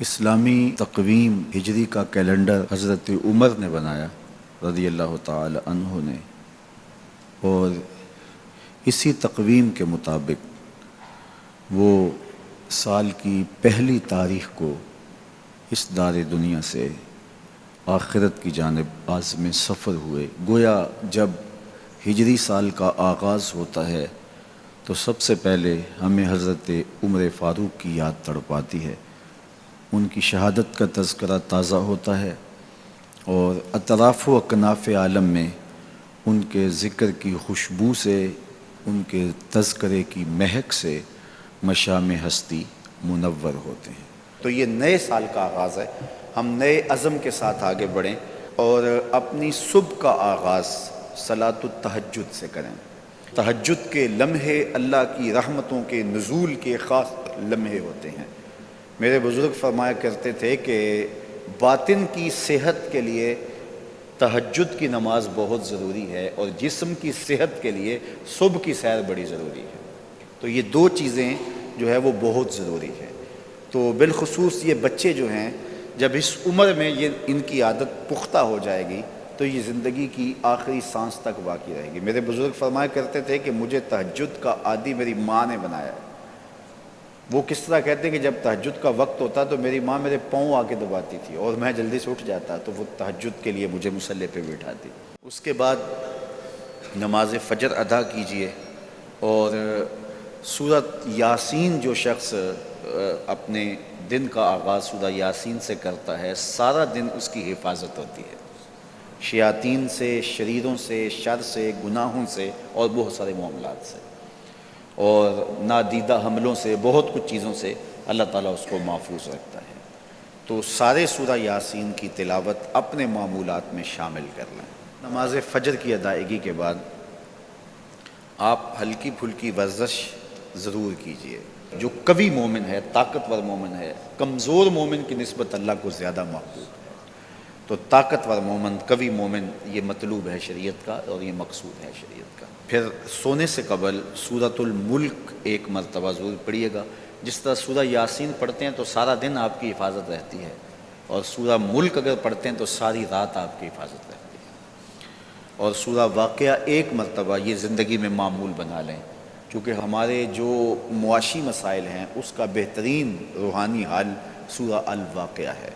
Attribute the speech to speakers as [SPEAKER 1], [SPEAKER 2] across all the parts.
[SPEAKER 1] اسلامی تقویم ہجری کا کیلنڈر حضرت عمر نے بنایا رضی اللہ تعالی عنہ نے، اور اسی تقویم کے مطابق وہ سال کی پہلی تاریخ کو اس دار دنیا سے آخرت کی جانب عازم سفر ہوئے۔ گویا جب ہجری سال کا آغاز ہوتا ہے تو سب سے پہلے ہمیں حضرت عمر فاروق کی یاد تڑپاتی ہے، ان کی شہادت کا تذکرہ تازہ ہوتا ہے، اور اطراف و اکناف عالم میں ان کے ذکر کی خوشبو سے، ان کے تذکرے کی مہک سے مشام ہستی منور ہوتے ہیں۔ تو یہ نئے سال کا آغاز ہے، ہم نئے عزم کے ساتھ آگے بڑھیں اور اپنی صبح کا آغاز صلاۃ التہجد سے کریں۔ تہجد کے لمحے اللہ کی رحمتوں کے نزول کے خاص لمحے ہوتے ہیں۔ میرے بزرگ فرمایا کرتے تھے کہ باطن کی صحت کے لیے تہجد کی نماز بہت ضروری ہے، اور جسم کی صحت کے لیے صبح کی سیر بڑی ضروری ہے۔ تو یہ دو چیزیں جو ہے وہ بہت ضروری ہے۔ تو بالخصوص یہ بچے جو ہیں، جب اس عمر میں یہ ان کی عادت پختہ ہو جائے گی تو یہ زندگی کی آخری سانس تک باقی رہے گی۔ میرے بزرگ فرمایا کرتے تھے کہ مجھے تہجد کا عادی میری ماں نے بنایا ہے۔ وہ کس طرح کہتے ہیں کہ جب تہجد کا وقت ہوتا تو میری ماں میرے پاؤں آ کے دباتی تھی اور میں جلدی سے اٹھ جاتا، تو وہ تہجد کے لیے مجھے مصلی پہ بٹھاتی۔ اس کے بعد نماز فجر ادا کیجئے، اور سورۃ یاسین جو شخص اپنے دن کا آغاز سورہ یاسین سے کرتا ہے، سارا دن اس کی حفاظت ہوتی ہے شیاطین سے، شریروں سے، شر سے، گناہوں سے اور بہت سارے معاملات سے، اور نادیدہ حملوں سے، بہت کچھ چیزوں سے اللہ تعالیٰ اس کو محفوظ رکھتا ہے۔ تو سارے سورہ یاسین کی تلاوت اپنے معمولات میں شامل کر لیں۔ نماز فجر کی ادائیگی کے بعد آپ ہلکی پھلکی ورزش ضرور کیجئے۔ جو قوی مومن ہے، طاقتور مومن ہے، کمزور مومن کی نسبت اللہ کو زیادہ محبوب ہے۔ تو طاقتور مومن، قوی مومن، یہ مطلوب ہے شریعت کا، اور یہ مقصود ہے شریعت کا۔ پھر سونے سے قبل سورۃ الملک ایک مرتبہ ضرور پڑھیے گا۔ جس طرح سورہ یاسین پڑھتے ہیں تو سارا دن آپ کی حفاظت رہتی ہے، اور سورہ ملک اگر پڑھتے ہیں تو ساری رات آپ کی حفاظت رہتی ہے۔ اور سورہ واقعہ ایک مرتبہ یہ زندگی میں معمول بنا لیں، کیونکہ ہمارے جو معاشی مسائل ہیں اس کا بہترین روحانی حل سورہ الواقعہ ہے۔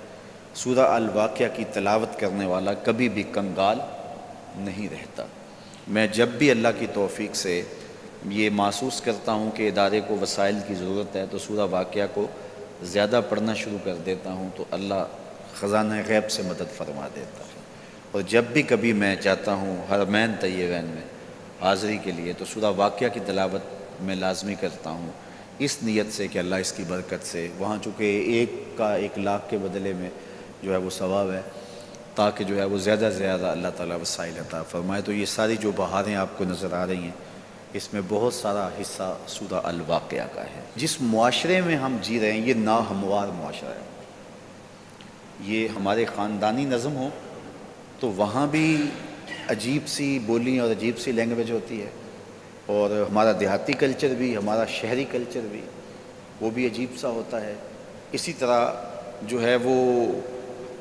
[SPEAKER 1] سورہ الواقعہ کی تلاوت کرنے والا کبھی بھی کنگال نہیں رہتا۔ میں جب بھی اللہ کی توفیق سے یہ محسوس کرتا ہوں کہ ادارے کو وسائل کی ضرورت ہے تو سورہ واقعہ کو زیادہ پڑھنا شروع کر دیتا ہوں، تو اللہ خزانہ غیب سے مدد فرما دیتا ہے۔ اور جب بھی کبھی میں چاہتا ہوں حرمین طیبین میں حاضری کے لیے، تو سورہ واقعہ کی تلاوت میں لازمی کرتا ہوں، اس نیت سے کہ اللہ اس کی برکت سے وہاں، چونکہ ایک کا 1,00,000 کے بدلے میں جو ہے وہ ثواب ہے، تاکہ جو ہے وہ زیادہ سے زیادہ اللہ تعالیٰ وسائل عطا فرمائے۔ تو یہ ساری جو بہاریں آپ کو نظر آ رہی ہیں، اس میں بہت سارا حصہ سورہ الواقعہ کا ہے۔ جس معاشرے میں ہم جی رہے ہیں یہ ناہموار معاشرہ ہے۔ یہ ہمارے خاندانی نظم ہو تو وہاں بھی عجیب سی بولی اور عجیب سی لینگویج ہوتی ہے، اور ہمارا دیہاتی کلچر بھی، ہمارا شہری کلچر بھی، وہ بھی عجیب سا ہوتا ہے۔ اسی طرح جو ہے وہ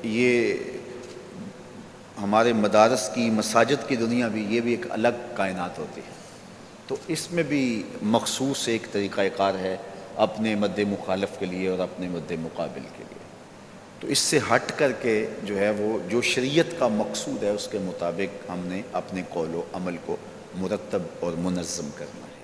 [SPEAKER 1] یہ ہمارے مدارس کی، مساجد کی دنیا بھی، یہ بھی ایک الگ کائنات ہوتی ہے۔ تو اس میں بھی مخصوص ایک طریقہ کار ہے اپنے مد مخالف کے لیے اور اپنے مد مقابل کے لیے۔ تو اس سے ہٹ کر کے جو ہے وہ جو شریعت کا مقصود ہے اس کے مطابق ہم نے اپنے قول و عمل کو مرتب اور منظم کرنا ہے۔